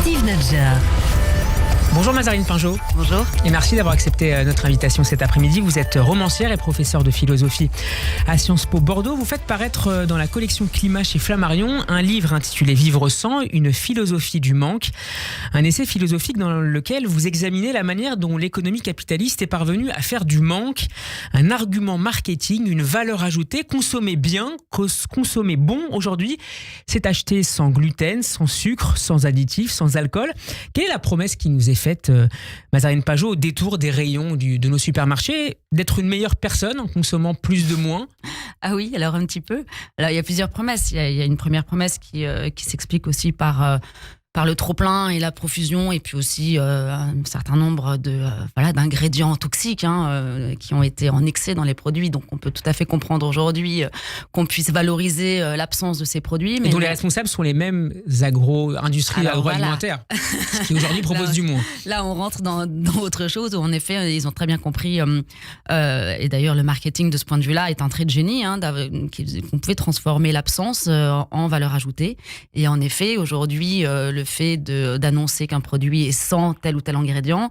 Steve Nadjar. Bonjour Mazarine Pinjot. Bonjour. Et merci d'avoir accepté notre invitation cet après-midi. Vous êtes romancière et professeure de philosophie à Sciences Po Bordeaux. Vous faites paraître dans la collection Climat chez Flammarion un livre intitulé Vivre sans, une philosophie du manque. Un essai philosophique dans lequel vous examinez la manière dont l'économie capitaliste est parvenue à faire du manque un argument marketing, une valeur ajoutée. Consommer bien, consommer bon aujourd'hui, c'est acheter sans gluten, sans sucre, sans additifs, sans alcool. Quelle est la promesse qui nous est faite, Mazarine Pinjot, au détour des rayons de nos supermarchés, d'être une meilleure personne en consommant plus de moins? Ah oui, alors un petit peu. Alors il y a plusieurs promesses. Il y a une première promesse qui s'explique aussi par le trop-plein et la profusion, et puis aussi un certain nombre d'ingrédients toxiques qui ont été en excès dans les produits. Donc on peut tout à fait comprendre aujourd'hui qu'on puisse valoriser l'absence de ces produits. Mais dont les responsables sont les mêmes industries agroalimentaires, voilà. Qui aujourd'hui proposent du moins. Là, on rentre dans autre chose où en effet, ils ont très bien compris, et d'ailleurs le marketing de ce point de vue-là est un trait de génie, qu'on pouvait transformer l'absence en valeur ajoutée. Et en effet, aujourd'hui, le fait d'annoncer qu'un produit est sans tel ou tel ingrédient,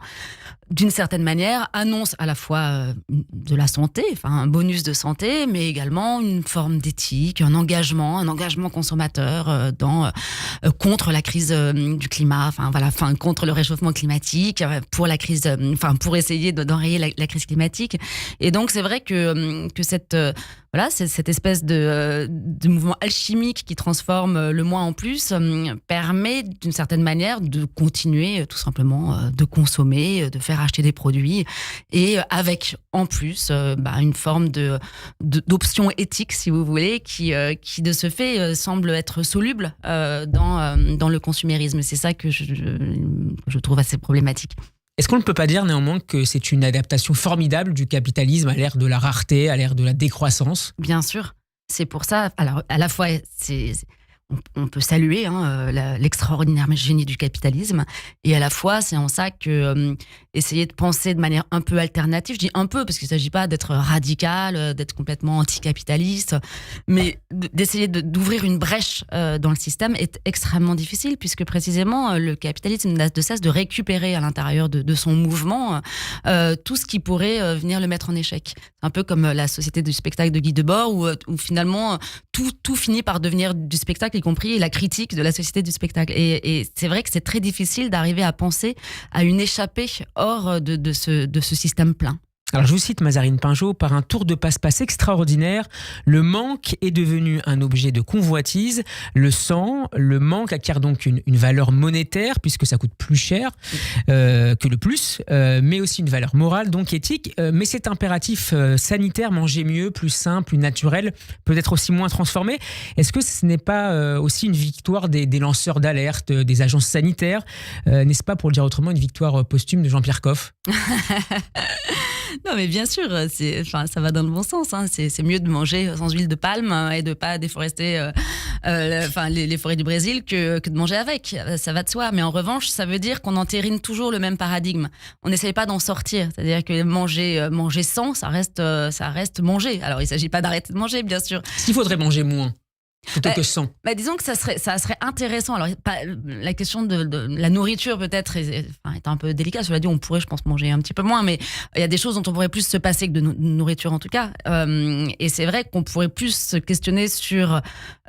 d'une certaine manière, annonce à la fois de la santé, un bonus de santé, mais également une forme d'éthique, un engagement consommateur contre la crise du climat, contre le réchauffement climatique, pour essayer d'enrayer la crise climatique. Et donc, c'est vrai que cette espèce de mouvement alchimique qui transforme le moins en plus permet d'une certaine manière de continuer tout simplement de consommer, de faire acheter des produits, et avec en plus une forme d'option éthique, si vous voulez, qui de ce fait semble être soluble dans le consumérisme. C'est ça que je trouve assez problématique. Est-ce qu'on ne peut pas dire néanmoins que c'est une adaptation formidable du capitalisme à l'ère de la rareté, à l'ère de la décroissance? Bien sûr, c'est pour ça. Alors, à la fois, on peut saluer l'extraordinaire génie du capitalisme, et à la fois, c'est en ça que essayer de penser de manière un peu alternative, je dis un peu parce qu'il ne s'agit pas d'être radical, d'être complètement anticapitaliste, mais d'essayer d'ouvrir une brèche dans le système est extrêmement difficile, puisque précisément le capitalisme n'a de cesse de récupérer à l'intérieur de son mouvement tout ce qui pourrait venir le mettre en échec. C'est un peu comme la société du spectacle de Guy Debord, où finalement tout finit par devenir du spectacle, y compris la critique de la société du spectacle. Et c'est vrai que c'est très difficile d'arriver à penser à une échappée hors de ce système plein. Alors je vous cite Mazarine Pinjot: par un tour de passe-passe extraordinaire, le manque est devenu un objet de convoitise. Le manque acquiert donc une valeur monétaire, puisque ça coûte plus cher que le plus, mais aussi une valeur morale, donc éthique. Mais cet impératif sanitaire, manger mieux, plus simple, plus naturel, peut être aussi moins transformé. Est-ce que ce n'est pas aussi une victoire des lanceurs d'alerte, des agences sanitaires? N'est-ce pas, pour le dire autrement, une victoire posthume de Jean-Pierre Coff? Non, mais bien sûr, ça va dans le bon sens. C'est mieux de manger sans huile de palme et de ne pas déforester les forêts du Brésil que de manger avec. Ça va de soi. Mais en revanche, ça veut dire qu'on entérine toujours le même paradigme. On n'essaye pas d'en sortir. C'est-à-dire que manger sans, ça reste manger. Alors, il ne s'agit pas d'arrêter de manger, bien sûr. Est-ce qu'il faudrait manger moins plutôt que sans? Disons que ça serait intéressant. Alors, la question de la nourriture, peut-être, est un peu délicate. Cela dit, on pourrait, je pense, manger un petit peu moins, mais il y a des choses dont on pourrait plus se passer que de nourriture, en tout cas. Et c'est vrai qu'on pourrait plus se questionner sur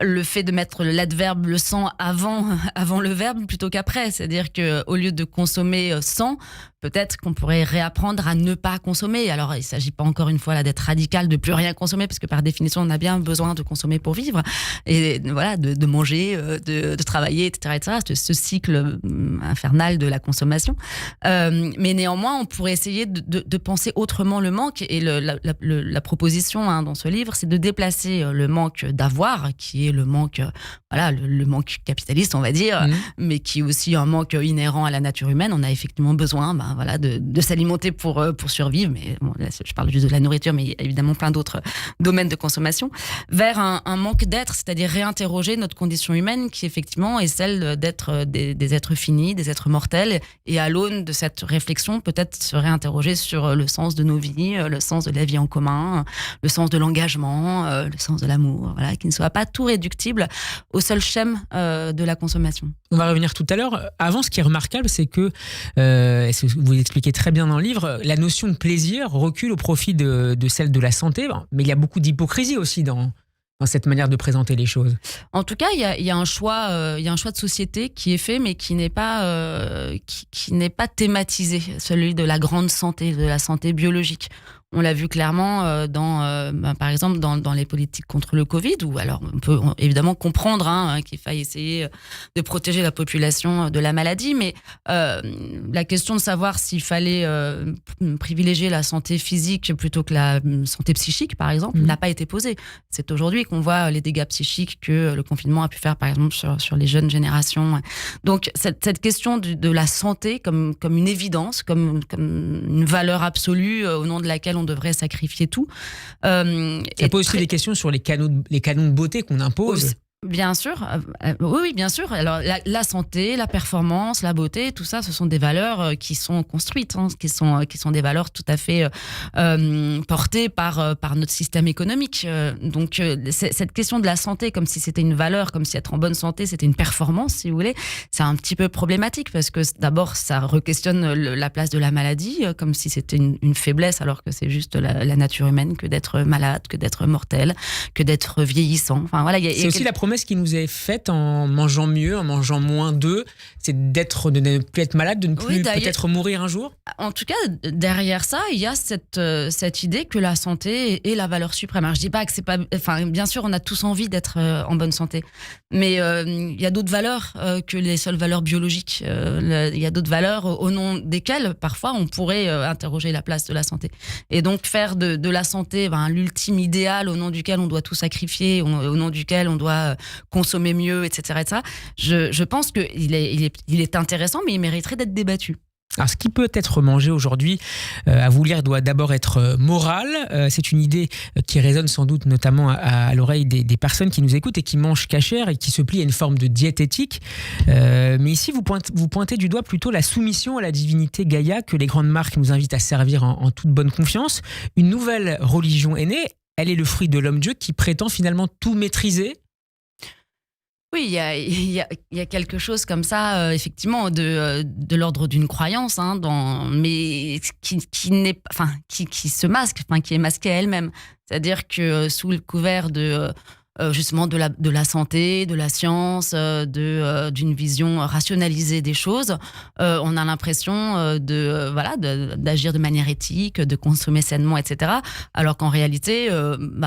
le fait de mettre l'adverbe, le sans, avant le verbe plutôt qu'après. C'est-à-dire qu'au lieu de consommer sans, peut-être qu'on pourrait réapprendre à ne pas consommer. Alors, il ne s'agit pas encore une fois là d'être radical, de plus rien consommer, parce que par définition, on a bien besoin de consommer pour vivre. Et voilà, de manger, de travailler, etc. Ce cycle infernal de la consommation. Mais néanmoins, on pourrait essayer de penser autrement le manque. Et la proposition dans ce livre, c'est de déplacer le manque d'avoir, qui est le manque, le manque capitaliste, on va dire, mais qui est aussi un manque inhérent à la nature humaine. On a effectivement besoin voilà, de s'alimenter pour survivre, mais bon, là, je parle juste de la nourriture, mais il y a évidemment plein d'autres domaines de consommation, vers un manque d'être, c'est-à-dire réinterroger notre condition humaine qui effectivement est celle d'être des êtres finis, des êtres mortels, et à l'aune de cette réflexion, peut-être se réinterroger sur le sens de nos vies, le sens de la vie en commun, le sens de l'engagement, le sens de l'amour, voilà, qui ne soit pas tout réductible au seul schème de la consommation. On va revenir tout à l'heure. Avant, ce qui est remarquable, c'est que, vous l'expliquez très bien dans le livre, la notion de plaisir recule au profit de celle de la santé. Mais il y a beaucoup d'hypocrisie aussi dans cette manière de présenter les choses. En tout cas, il y a un choix de société qui est fait, mais qui n'est pas thématisé, celui de la grande santé, de la santé biologique. On l'a vu clairement par exemple dans les politiques contre le Covid, où alors on peut évidemment comprendre qu'il faille essayer de protéger la population de la maladie, mais la question de savoir s'il fallait privilégier la santé physique plutôt que la santé psychique, par exemple, n'a pas été posée. C'est aujourd'hui qu'on voit les dégâts psychiques que le confinement a pu faire, par exemple, sur les jeunes générations. Donc cette question de la santé comme une évidence, comme une valeur absolue au nom de laquelle on devrait sacrifier tout. Ça pose aussi des questions sur les canons de beauté qu'on impose. Bien sûr, oui, bien sûr. Alors la santé, la performance, la beauté, tout ça, ce sont des valeurs qui sont construites, qui sont des valeurs tout à fait portées par notre système économique. Donc cette question de la santé, comme si c'était une valeur, comme si être en bonne santé c'était une performance, si vous voulez, c'est un petit peu problématique parce que d'abord ça re-questionne la place de la maladie, comme si c'était une faiblesse, alors que c'est juste la nature humaine que d'être malade, que d'être mortel, que d'être vieillissant. Enfin voilà, c'est aussi la promesse qui nous est faite en mangeant mieux, en mangeant moins d'œufs, c'est de ne plus être malade, de ne plus peut-être mourir un jour. En tout cas, derrière ça, il y a cette idée que la santé est la valeur suprême. Alors, je dis pas que c'est pas, enfin, bien sûr, on a tous envie d'être en bonne santé, mais il y a d'autres valeurs que les seules valeurs biologiques. Il y a d'autres valeurs au nom desquelles, parfois, on pourrait interroger la place de la santé. Et donc, faire de la santé l'ultime idéal au nom duquel on doit tout sacrifier, au nom duquel on doit consommer mieux, etc. Je pense qu'il est intéressant, mais il mériterait d'être débattu. Alors, ce qui peut être mangé aujourd'hui, à vous lire, doit d'abord être moral. C'est une idée qui résonne sans doute notamment à l'oreille des personnes qui nous écoutent et qui mangent cachère et qui se plient à une forme de diététique. Mais ici, vous pointez du doigt plutôt la soumission à la divinité Gaïa que les grandes marques nous invitent à servir en toute bonne confiance. Une nouvelle religion est née. Elle est le fruit de l'homme-dieu qui prétend finalement tout maîtriser. Oui, il y a quelque chose comme ça, effectivement, de l'ordre d'une croyance, mais qui se masque, qui est masquée à elle-même. C'est-à-dire que sous le couvert justement de la santé, de la science, d'une vision rationalisée des choses, on a l'impression d'agir de manière éthique, de consommer sainement, etc. Alors qu'en réalité,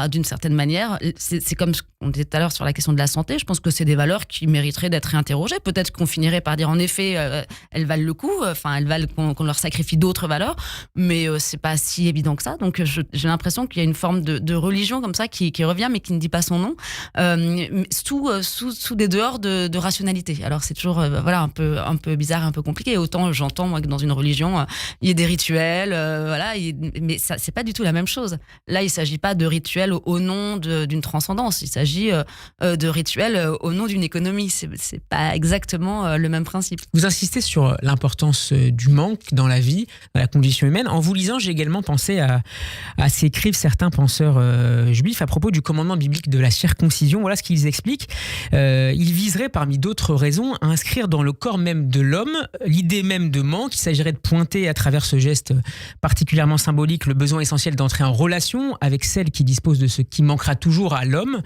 d'une certaine manière, c'est comme ce qu'on disait tout à l'heure sur la question de la santé. Je pense que c'est des valeurs qui mériteraient d'être réinterrogées. Peut-être qu'on finirait par dire en effet, elles valent le coup. Elles valent qu'on leur sacrifie d'autres valeurs, mais c'est pas si évident que ça. Donc j'ai l'impression qu'il y a une forme de religion comme ça qui revient, mais qui ne dit pas son nom. Sous des dehors de rationalité. Alors c'est toujours un peu bizarre et un peu compliqué. Autant j'entends moi que dans une religion il y ait des rituels, mais ça c'est pas du tout la même chose. Là il s'agit pas de rituels au nom d'une transcendance. Il s'agit de rituels au nom d'une économie. C'est pas exactement le même principe. Vous insistez sur l'importance du manque dans la vie, dans la condition humaine. En vous lisant, j'ai également pensé à ce qu'écrivent certains penseurs juifs à propos du commandement biblique de la circoncision. Voilà ce qu'ils expliquent. Ils viseraient, parmi d'autres raisons, à inscrire dans le corps même de l'homme l'idée même de manque. Il s'agirait de pointer à travers ce geste particulièrement symbolique le besoin essentiel d'entrer en relation avec celle qui dispose de ce qui manquera toujours à l'homme,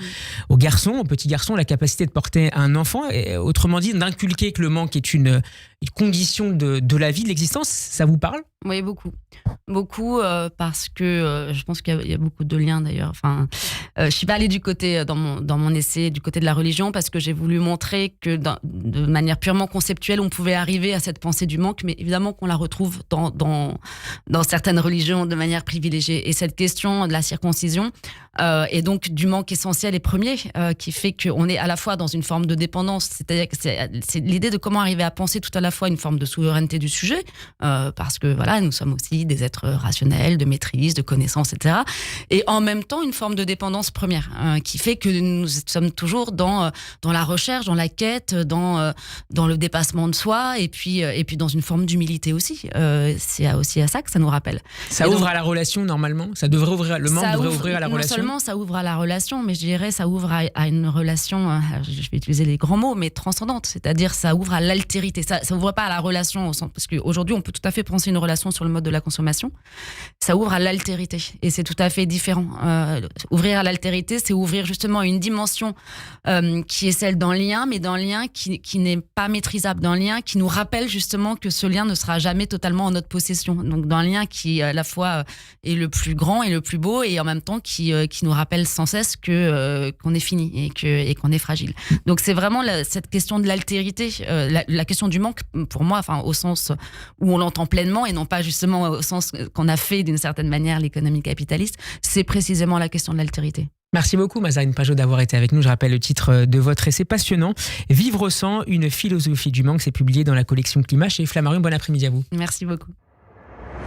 au garçon, au petit garçon, la capacité de porter un enfant, et autrement dit d'inculquer que le manque est une condition de la vie, de l'existence. Ça vous parle ? Oui, beaucoup. Beaucoup, parce que je pense qu'il y a beaucoup de liens d'ailleurs. Enfin, je suis pas allée du côté, dans mon essai, du côté de la religion, parce que j'ai voulu montrer que de manière purement conceptuelle, on pouvait arriver à cette pensée du manque, mais évidemment qu'on la retrouve dans certaines religions de manière privilégiée. Et cette question de la circoncision, et donc du manque essentiel et premier, qui fait qu'on est à la fois dans une forme de dépendance, c'est-à-dire que c'est l'idée de comment arriver à penser tout à la fois une forme de souveraineté du sujet, parce que voilà, nous sommes aussi des êtres rationnels, de maîtrise, de connaissance, etc. Et en même temps, une forme de dépendance première, qui fait que nous sommes toujours dans la recherche, dans la quête, dans le dépassement de soi, et puis dans une forme d'humilité aussi. C'est aussi à ça que ça nous rappelle. Ça ouvre à la relation normalement. Ça devrait ouvrir. Le manque devrait ouvrir à la relation. Non seulement ça ouvre à la relation, mais je dirais ça ouvre à une relation. Je vais utiliser les grands mots, mais transcendante. C'est-à-dire ça ouvre à l'altérité. Ça ouvre pas à la relation au sens, parce qu'aujourd'hui on peut tout à fait penser une relation sur le mode de la consommation. Ça ouvre à l'altérité, et c'est tout à fait différent. Ouvrir à l'altérité, c'est ouvrir justement à une dimension qui est celle d'un lien, mais d'un lien qui n'est pas maîtrisable, d'un lien qui nous rappelle justement que ce lien ne sera jamais totalement en notre possession. Donc d'un lien qui à la fois est le plus grand et le plus beau, et en même temps qui nous rappelle sans cesse qu'on est fini et qu'on est fragile. Donc c'est vraiment cette question de l'altérité, la question du manque, pour moi, enfin au sens où on l'entend pleinement, et non pas justement au sens qu'on a fait d'une certaine manière l'économie capitaliste, c'est précisément la question de l'altérité. Merci beaucoup Mazarine Pageot d'avoir été avec nous. Je rappelle le titre de votre essai passionnant, Vivre sans, une philosophie du manque. C'est publié dans la collection Climat chez Flammarion. Bon après-midi à vous. Merci beaucoup.